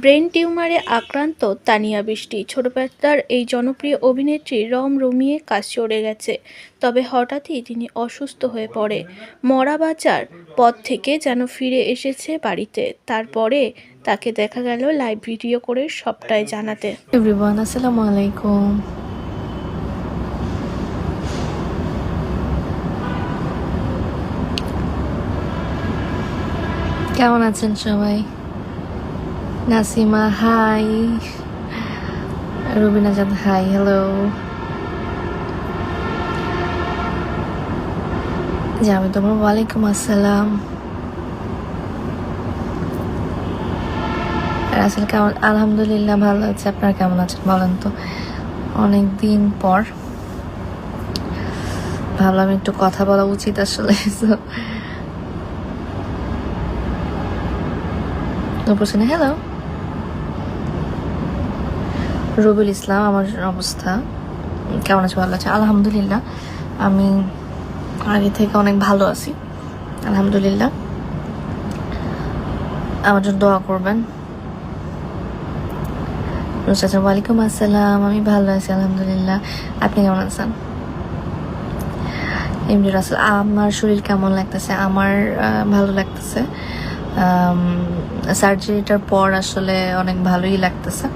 Brain টিউমারে আক্রান্ত তানিয়া বৃষ্টি। ছোটবেলার এই জনপ্রিয় অভিনেত্রীর রমিয়ে কাজ চলে গেছে, তবে হঠাৎই তিনি অসুস্থ হয়ে পড়ে। মরা বাঁচার পথ থেকে যেন ফিরে এসেছে বাড়িতে। তারপরে তাকে দেখা গেল লাইভ ভিডিও করে সবটাই জানাতে। এভরিওয়ান, আসসালামু আলাইকুম। কেমন আছেন সবাই? নাসিমা হাই, রুবিনা জান হাই, হ্যালো। আমি তোমার ওয়ালাইকুম আসসালাম। আসলে কেমন? আলহামদুলিল্লাহ ভালো আছে। আপনারা কেমন আছেন বলেন তো? অনেকদিন পর ভাবলাম একটু কথা বলা উচিত আসলে। হ্যালো রবিউল ইসলাম, আমার অবস্থা কেমন আছে? ভালো আছে আলহামদুলিল্লাহ। আমি আগে থেকে অনেক ভালো আছি আলহামদুলিল্লাহ। আমার জন্য দোয়া করবেন। ওয়ালাইকুম আসসালাম। আমি ভালো আছি আলহামদুলিল্লাহ। আপনি কেমন আছেন? এমনি রাসেল, আমার শরীর কেমন লাগতেছে? আমার ভালো লাগতেছে। সার্জারিটার পর আসলে অনেক ভালোই লাগতেছে,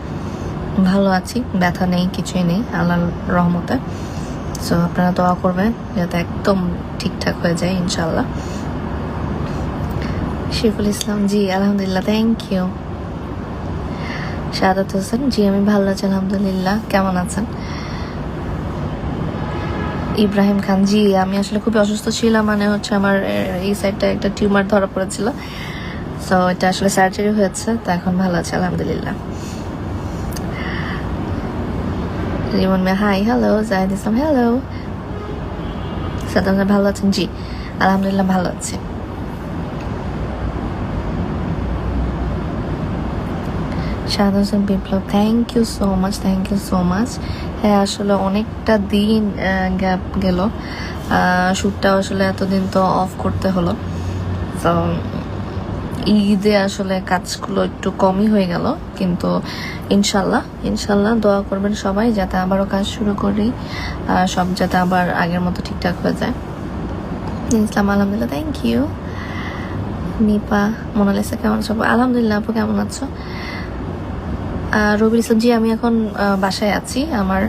ভালো আছি, ব্যথা নেই, কিছুই নেই আল্লাহর রহমতে। সো আপনারা দোয়া করবেন যাতে একদম ঠিকঠাক হয়ে যায় ইনশাল্লাহ। শিফুল ইসলাম, জি আলহামদুলিল্লাহ, থ্যাংক ইউ। শাহাদাত হোসেন, জি আমি ভালো আছি আলহামদুলিল্লাহ। কেমন আছেন? ইব্রাহিম খান, জি আমি আসলে খুবই অসুস্থ ছিলাম, মানে হচ্ছে আমার এই সাইডটা একটা টিউমার ধরা পড়েছিল। সো এটা আসলে সার্জারি হয়েছে, তো এখন ভালো আছে আলহামদুলিল্লাহ। রিমন মে hi, hello. Jahid Islam, hello. Saddam, ভালো আছেন? জি আলহামদুলিল্লাহ ভালো আছি। Shahad Hossain Biplob, thank you so much, thank you so much. হ্যাঁ আসলে অনেকটা দিন গ্যাপ গেল, শ্যুটটা আসলে এতদিন তো অফ করতে হলো। তো ঈদে আসলে কাজগুলো একটু কমই হয়ে গেল, কিন্তু ইনশাল্লাহ ইনশাল্লাহ দোয়া করবেন সবাই যাতে আবারও কাজ শুরু করি, সব যাতে আবার আগের মতো ঠিকঠাক হয়ে যায়। ইসলাম, আলহামদুলিল্লাহ, থ্যাংক ইউ। নিপা, মোনালিসা, কেমন আছো? আলহামদুলিল্লাহ। আপু কেমন আছো? রবিউল ইসলাম, জি আমি এখন বাসায় আছি। আমার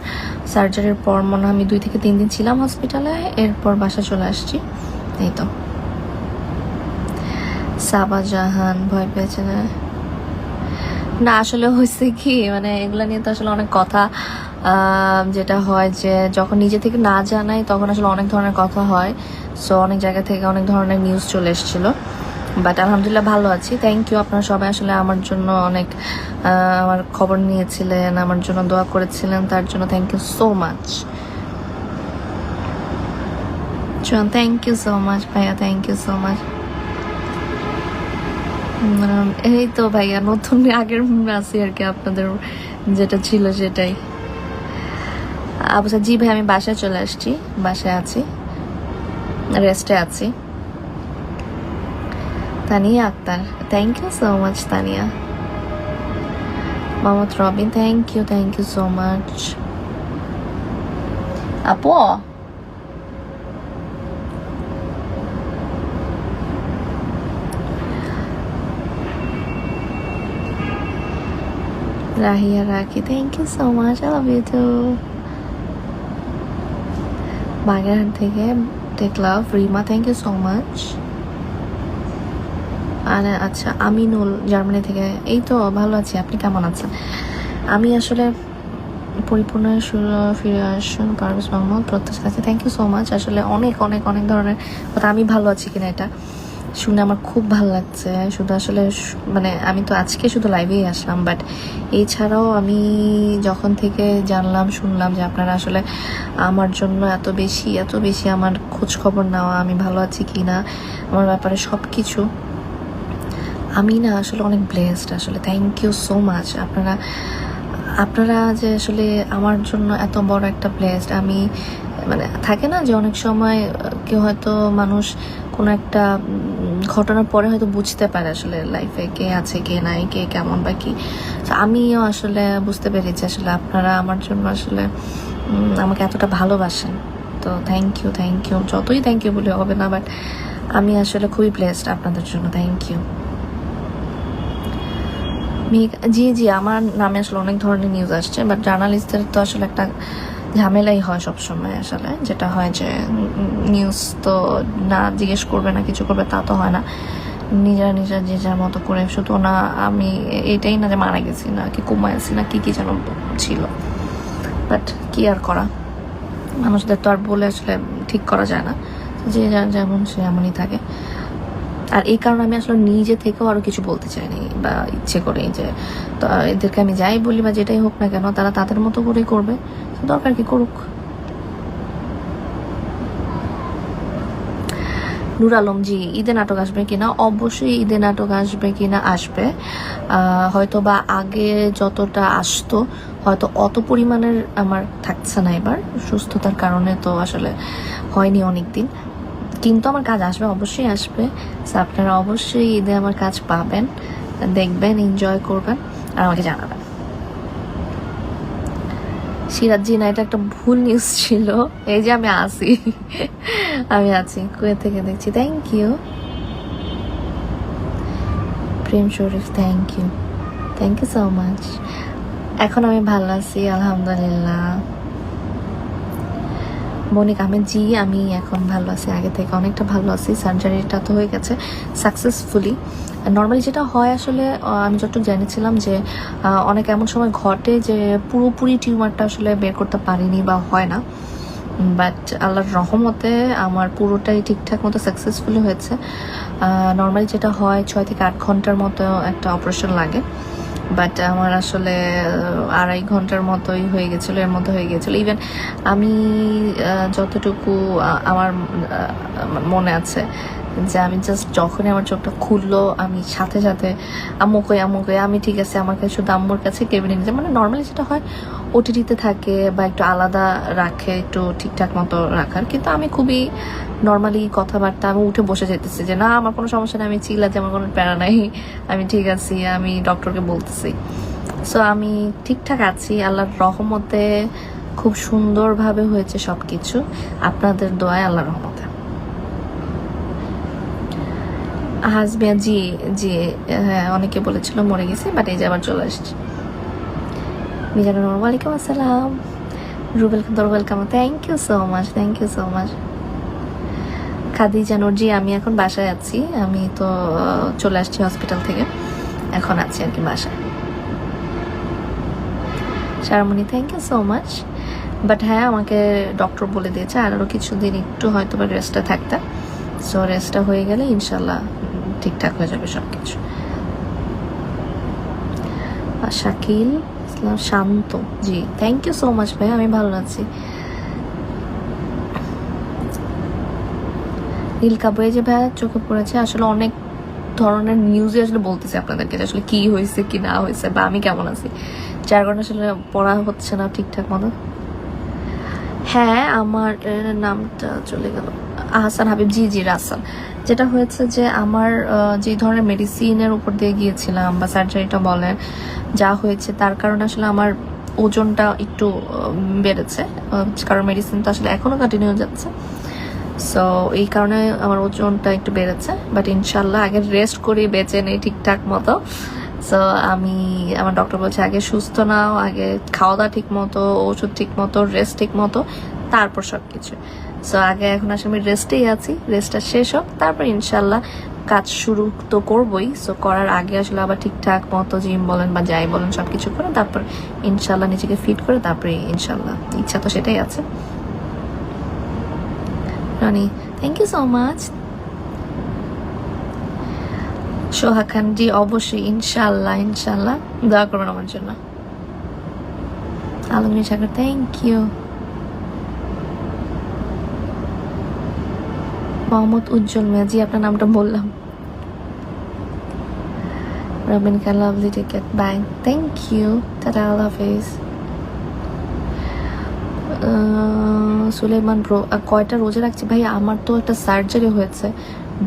সার্জারির পর মনে হয় আমি 2 থেকে 3 দিন ছিলাম হসপিটালে, এরপর বাসা চলে আসছি, এই তো। সাবা জাহান, ভয় পেয়েছে না? না আসলে হয়েছে কি, মানে এগুলা নিয়ে তো আসলে অনেক কথা যেটা হয় যে যখন নিজে থেকে না জানাই তখন আসলে অনেক ধরনের কথা হয়। সো অনেক জায়গা থেকে অনেক ধরনের নিউজ চলে এসেছিলো, বাট আলহামদুলিল্লাহ ভালো আছি। থ্যাংক ইউ, আপনারা সবাই আসলে আমার জন্য অনেক আমার খবর নিয়েছিলেন, আমার জন্য দোয়া করেছিলেন, তার জন্য thank you so much. Thank you so much ভাইয়া, থ্যাংক ইউ সো মাচ। এই তো ভাইয়া নতুন আগের আছি আর কি, আপনাদের যেটা ছিল সেটাই। আচ্ছা জি ভাই, আমি বাসায় চলে আসছি, বাসায় আছি, রেস্টে আছি। Tania Akter, thank you so much Tania. Mohammad Robin, thank you so much. আপু Rahiya Rakhi, thank you so much, I love you too. Bagerhat থেকে tech love, Rima, thank you so much. আর আচ্ছা আমিনুল, জার্মানি থেকে, এই তো ভালো আছি। আপনি কেমন আছেন? আমি আসলে পরিপূর্ণ ফিরে আসুন পারভেজ মোহাম্মদ, প্রত্যাশা আছে, থ্যাংক ইউ সো মাচ। আসলে অনেক অনেক অনেক ধরনের কথা, আমি ভালো আছি কিনা এটা শুনে আমার খুব ভালো লাগছে। শুধু আসলে মানে আমি তো আজকে শুধু লাইভেই আসলাম, বাট এছাড়াও আমি যখন থেকে জানলাম শুনলাম যে আপনারা আসলে আমার জন্য এত বেশি আমার খোঁজ খবর নেওয়া, আমি ভালো আছি কি না, আমার ব্যাপারে সব কিছু, আমি না আসলে অনেক ব্লেসড আসলে। Thank you so much. আপনারা যে আসলে আমার জন্য এত বড় একটা ব্লেসড, আমি মানে থাকে না যে অনেক সময় কেউ হয়তো মানুষ কোনো একটা ঘটনার পরে হয়তো বুঝতে পারে আসলে লাইফে কে আছে কে নাই, কে কেমন বা কি। তো আমিও আসলে বুঝতে পেরেছি আসলে আপনারা আমার জন্য আসলে আমাকে এতটা ভালোবাসেন। তো থ্যাংক ইউ, যতই থ্যাংক ইউ বলে হবে না, বাট আমি আসলে খুবই ব্লেসড আপনাদের জন্য। Thank you. জি, আমার নামে আসলে অনেক ধরনের নিউজ আসছে, বাট জার্নালিস্টদের তো আসলে একটা ঝামেলাই হয় সবসময় আসলে, যেটা হয় যে নিউজ তো না জিজ্ঞেস করবে না কিছু করবে তা তো হয় না, নিজেরা যে যার মতো করে। শুধু না আমি এটাই না যে মারা গেছি না কি কোমায় আছি না কি যেন ছিল, বাট কি আর করা, মানুষদের তো আর বলে আসলে ঠিক করা যায় না, যে যার যেমন সে এমনই থাকে। আর এই কারণে আমি আসলে নিজে থেকেও আরো কিছু বলতে চাইনি বা ইচ্ছে করে যে তো এদেরকে আমি যাই বলি বা যেটাই হোক না কেন, তারা তাদের মতো করেই করবে, দরকার কি করুক। নূর আলম জি, ঈদে নাটক আসবে কিনা? অবশ্যই ঈদে নাটক আসবে কিনা, আসবে। হয়তো বা আগে যতটা আসতো হয়তো অত পরিমাণের আমার থাকছে না এবার, সুস্থতার কারণে তো আসলে হয়নি অনেক দিন, কিন্তু আমার কাজ আসবে, অবশ্যই আসবে। So আপনারা অবশ্যই ঈদে আমার কাজ পাবেন, দেখবেন, এনজয় করবেন আর আমাকে জানাবেন। সিরাজ জি না, এটা একটা ভুল নিউজ ছিল। এই যে আমি আছি কুয়েত থেকে দেখছি। Thank you Prem Sharif, thank you so much. এখন আমি ভালো আছি আলহামদুলিল্লাহ। মনিক আহমেদ জি, আমি এখন ভালো আছি, আগে থেকে অনেকটা ভালো আছি। সার্জারিটা তো হয়ে গেছে সাকসেসফুলি। নর্মালি যেটা হয় আসলে আমি যতটুকু জেনেছিলাম যে অনেক এমন সময় ঘটে যে পুরোপুরি টিউমারটা আসলে বের করতে পারিনি বা হয় না, বাট আল্লাহর রহমতে আমার পুরোটাই ঠিকঠাক মতো সাকসেসফুলি হয়েছে। নর্মালি যেটা হয় 6 থেকে 8 ঘন্টার মতো একটা অপারেশন লাগে, বাট আমার আসলে 2.5 ঘন্টার মতোই হয়ে গেছিলো, এর মধ্যে হয়ে গেছিলো। ইভেন আমি যতটুকু আমার মনে আছে যে আমি জাস্ট যখনই আমার চোখটা খুললো আমি সাথে সাথে আম্মু কই আমি ঠিক আছে, আমাকে শুধু আম্মুর কাছে কেবিনে নিয়ে যায়। মানে নর্মালি যেটা হয় ওটিটিতে থাকে বা একটু আলাদা রাখে, একটু ঠিকঠাক মতো রাখার, কিন্তু আমি খুবই নর্মালি কথাবার্তা, আমি উঠে বসে যেতেছি যে না আমার কোনো সমস্যা নেই, আমি চিল্লাতে আমার কোনো প্যারা নাই, আমি ঠিক আছি, আমি ডক্টরকে বলতেছি। সো আমি ঠিকঠাক আছি আল্লাহর রহমতে, খুব সুন্দরভাবে হয়েছে সব কিছু, আপনাদের দোয়ায় আল্লাহর রহমতে। হাসবিয়া জি, হ্যাঁ অনেকে বলেছিল মরে গেছি, বাট এই যে আবার চলে আসছি। মিজানুর রহমান ওয়ালাইকুম আসসালাম। Rubel Khan welcome, thank you so much. Khadija Noor জি, আমি এখন বাসায় আছি, আমি তো চলে আসছি হসপিটাল থেকে, এখন আছি আর কি বাসায়। Sharmoni thank you so much. But হ্যাঁ আমাকে ডক্টর বলে দিয়েছে আরও কিছুদিন একটু হয়তো বা রেস্টে থাকতে, সো রেস্টটা হয়ে গেলে ইনশাল্লাহ ঠিকঠাক হয়ে যাবে সব কিছু। শাকিল ইসলাম শান্ত জি, থ্যাংক ইউ সো মাচ ভাই, আমি ভালো আছি। নীলকা বই যে ভাই চোখে পড়েছে, আসলে অনেক ধরনের নিউজে আসলে বলতেছে আপনাদেরকে আসলে কি হয়েছে কি না হয়েছে বা আমি কেমন আছি, যার কারণে আসলে পড়া হচ্ছে না ঠিকঠাক মতো। হ্যাঁ আমার নামটা চলে গেল, আহসান হাবিব জি রাসান। যেটা হয়েছে যে আমার যে ধরনের মেডিসিনের উপর দিয়ে গিয়েছিলাম বা সার্জারিটা বলেন যা হয়েছে, তার কারণে আসলে আমার ওজনটা একটু বেড়েছে, কারণ মেডিসিন তো আসলে এখনো কন্টিনিউ যাচ্ছে, সো এই কারণে আমার ওজনটা একটু বেড়েছে। বাট ইনশাল্লাহ আগে রেস্ট করি, বেঁচে নেই ঠিকঠাক মতো। সো আমার ডক্টর বলছে আগে সুস্থ নাও, আগে খাওয়া দাওয়া ঠিক মতো, ওষুধ ঠিক মতো, রেস্ট ঠিক মতো, তারপর সব কিছু। সো আগে এখন আসলে আমি রেস্টেই আছি, রেস্টটা শেষ হোক তারপর ইনশাল্লাহ কাজ শুরু তো করবোই। সো করার আগে আসলে আবার ঠিকঠাক মতো জিম বলেন বা যাই বলেন সব কিছু করে তারপর ইনশাল্লাহ নিজেকে ফিট করে তারপরে ইনশাল্লাহ, ইচ্ছা তো সেটাই আছে। Rony thank you so much. Soha Khan জি, অবশ্যই ইনশাল্লাহ দোয়া করবেন আমার জন্য। Alamgir Sagar thank you. মোহাম্মদ উজ্জ্বল মিয়া জি, আপনার নামটা বললাম। Robin Khan lovely ticket bye, thank you, tata, আল্লাহ হাফিজ। সুলেমান ব্রো কয়টা রোজা রাখছি ভাই, আমার তো একটা সার্জারি হয়েছে,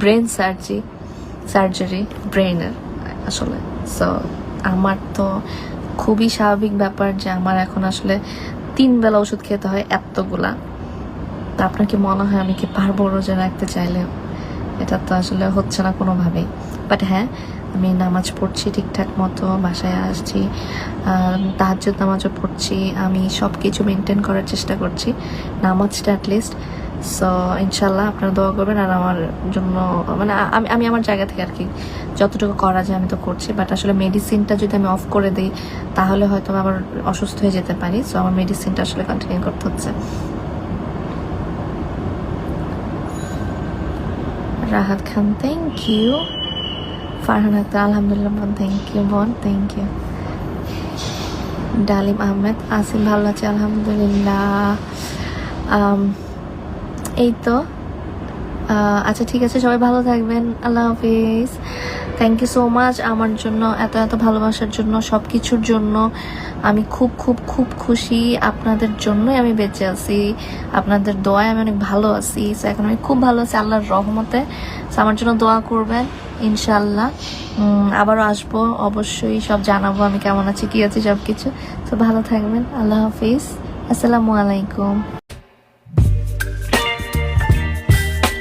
ব্রেন সার্জারি, সার্জারি ব্রেনের আসলে। সো আমার তো খুবই স্বাভাবিক ব্যাপার যে আমার এখন আসলে 3 বেলা ওষুধ খেতে হয় এতগুলা। তা আপনার কি মনে হয় আমি কি পারবো রোজা রাখতে চাইলে? এটা তো আসলে হচ্ছে না কোনোভাবেই। বাট হ্যাঁ, আমি নামাজ পড়ছি ঠিকঠাক মতো, বাসায় আসছি, তাহাজ্জুদ নামাজও পড়ছি, আমি সব কিছু মেনটেন করার চেষ্টা করছি, নামাজটা অ্যাটলিস্ট। সো ইনশাল্লাহ আপনারা দোয়া করবেন আর আমার জন্য, মানে আমি আমার জায়গা থেকে আর কি যতটুকু করা যায় আমি তো করছি। বাট আসলে মেডিসিনটা যদি আমি অফ করে দিই তাহলে হয়তো আবার অসুস্থ হয়ে যেতে পারি। সো আমার মেডিসিনটা আসলে কন্টিনিউ করতে হচ্ছে। রাহাত খান থ্যাংক ইউ। ফারহান আক্তার আলহামদুলিল্লাহ বোন থ্যাংক ইউ বোন, থ্যাংক ইউ। ডালিম আহমেদ আসিম ভালো আছে আলহামদুলিল্লাহ। এই তো আচ্ছা ঠিক আছে, সবাই ভালো থাকবেন, আল্লাহ হাফিজ। থ্যাংক ইউ সো মাচ আমার জন্য এত এত ভালোবাসার জন্য, সব কিছুর জন্য। আমি খুব খুব খুব খুশি, আপনাদের জন্যই আমি বেঁচে আছি, আপনাদের দোয়ায় আমি অনেক ভালো আছি। সো এখন আমি খুব ভালো আছি আল্লাহর রহমতে। সো আমার জন্য দোয়া করবেন ইনশাল্লাহ। আবারও আসবো অবশ্যই, সব জানাবো আমি কেমন আছি কি আছি সব কিছু। তো ভালো থাকবেন, আল্লাহ হাফিজ, আসসালামু আলাইকুম।